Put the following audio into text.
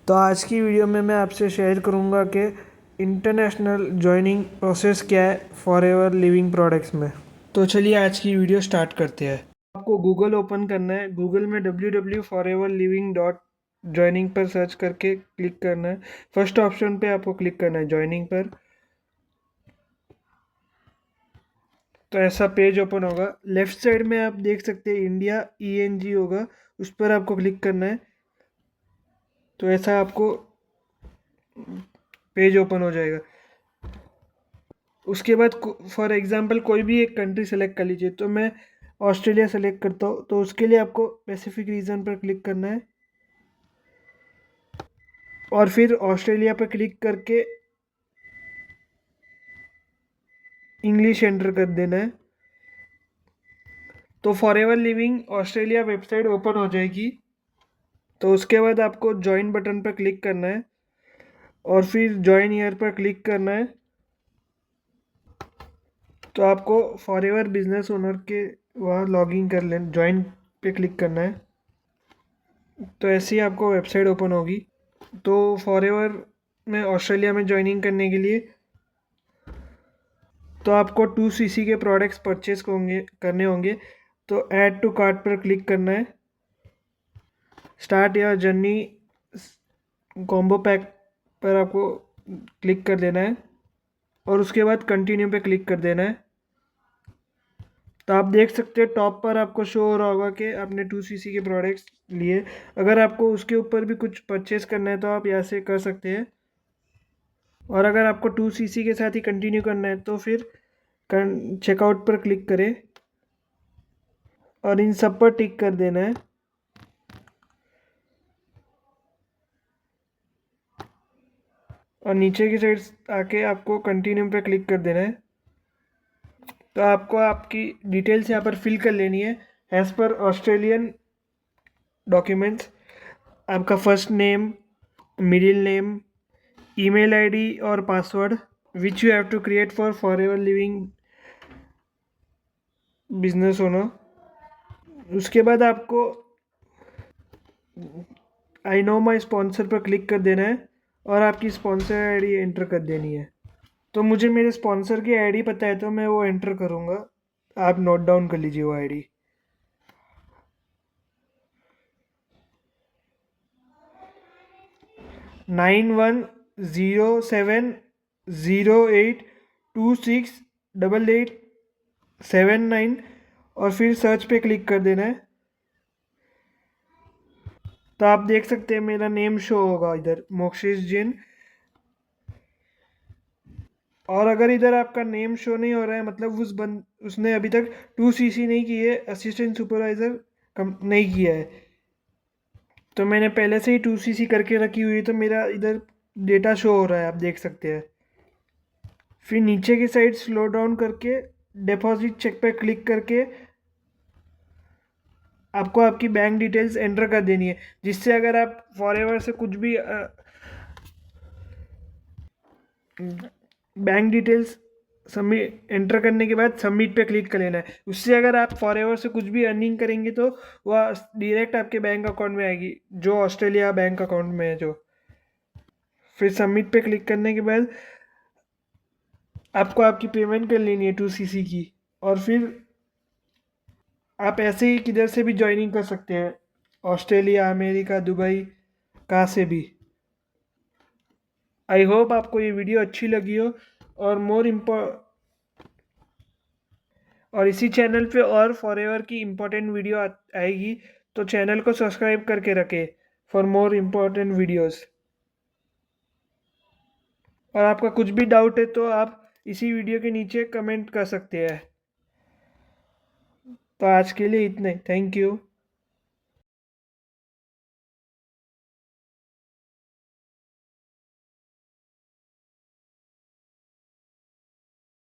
तो आज की वीडियो में मैं आपसे शेयर करूंगा कि इंटरनेशनल जॉइनिंग प्रोसेस क्या है फॉरएवर लिविंग प्रोडक्ट्स में। तो चलिए आज की वीडियो स्टार्ट करते हैं। आपको गूगल ओपन करना है। गूगल में www.foreverliving.joining पर सर्च करके क्लिक करना है। फर्स्ट ऑप्शन पे आपको क्लिक करना है जॉइनिंग पर। तो ऐसा पेज ओपन होगा। लेफ्ट साइड में आप देख सकते हैं इंडिया ENG होगा, उस पर आपको क्लिक करना है। तो ऐसा आपको पेज ओपन हो जाएगा। उसके बाद फॉर एग्जांपल कोई भी एक कंट्री सेलेक्ट कर लीजिए। तो मैं ऑस्ट्रेलिया सेलेक्ट करता हूँ। तो उसके लिए आपको स्पेसिफिक रीजन पर क्लिक करना है और फिर ऑस्ट्रेलिया पर क्लिक करके इंग्लिश एंटर कर देना है। तो forever living Australia website open हो जाएगी। तो उसके बाद आपको ज्वाइन बटन पर क्लिक करना है और फिर ज्वाइन ईयर पर क्लिक करना है। तो आपको फॉरएवर बिजनेस ओनर के वहाँ लॉगिन कर लेना, ज्वाइन पे क्लिक करना है। तो ऐसे ही आपको वेबसाइट ओपन होगी। तो फॉरएवर में ऑस्ट्रेलिया में ज्वाइनिंग करने के लिए तो आपको 2cc के प्रोडक्ट्स परचेज करने होंगे। तो ऐड टू कार्ट पर क्लिक करना है। स्टार्ट या जर्नी कॉम्बो पैक पर आपको क्लिक कर देना है और उसके बाद कंटिन्यू पे क्लिक कर देना है। तो आप देख सकते हैं टॉप पर आपको शो हो रहा होगा कि आपने 2cc के प्रोडक्ट्स लिए। अगर आपको उसके ऊपर भी कुछ परचेज करना है तो आप यहाँ से कर सकते हैं। और अगर आपको 2cc के साथ ही कंटिन्यू करना है तो फिर चेकआउट पर क्लिक करें और इन सब पर टिक कर देना है। और नीचे की साइड आके आपको कंटिन्यू पे क्लिक कर देना है। तो आपको आपकी डिटेल्स यहाँ पर फिल कर लेनी है एज़ पर ऑस्ट्रेलियन डॉक्यूमेंट्स। आपका first name, middle name, email ID और password which you have to create for Forever Living business owner. उसके बाद आपको आई नो माई स्पॉन्सर पर क्लिक कर देना है और आपकी स्पॉन्सर आईडी एंटर कर देनी है। तो मुझे मेरे स्पॉन्सर की आईडी पता है तो मैं वो एंटर करूँगा। आप नोट डाउन कर लीजिए वो आईडी। 910708268879 और फिर सर्च पे क्लिक कर देना है। तो आप देख सकते हैं मेरा नेम शो होगा इधर, मोक्षेश जैन। और अगर इधर आपका नेम शो नहीं हो रहा है मतलब उसने अभी तक 2cc नहीं की है, असिस्टेंट सुपरवाइज़र नहीं किया है। तो मैंने पहले से ही 2cc करके रखी हुई है तो मेरा इधर डेटा शो हो रहा है, आप देख सकते हैं। फिर नीचे की साइड स्लो डाउन करके डिपॉजिट चेक पे क्लिक करके आपको आपकी बैंक डिटेल्स एंटर कर देनी है, जिससे अगर आप फॉरएवर से कुछ भी बैंक डिटेल्स सबमिट एंटर करने के बाद सबमिट पे क्लिक कर लेना है। उससे अगर आप फॉरएवर से कुछ भी अर्निंग करेंगे तो वह डायरेक्ट आपके बैंक अकाउंट में आएगी, जो ऑस्ट्रेलिया बैंक अकाउंट में है जो। फिर सबमिट पे क्लिक करने के बाद आपको आपकी पेमेंट कर लेनी है 2cc की। और फिर आप ऐसे ही किधर से भी ज्वाइनिंग कर सकते हैं, ऑस्ट्रेलिया, अमेरिका, दुबई, कहाँ से भी। आई होप आपको ये वीडियो अच्छी लगी हो और और इसी चैनल पे और फॉरएवर की इम्पोर्टेंट वीडियो आएगी। तो चैनल को सब्सक्राइब करके रखें फॉर मोर इम्पोर्टेंट वीडियोस। और आपका कुछ भी डाउट है तो आप इसी वीडियो के नीचे कमेंट कर सकते हैं। तो आज के लिए इतना ही। Thank you.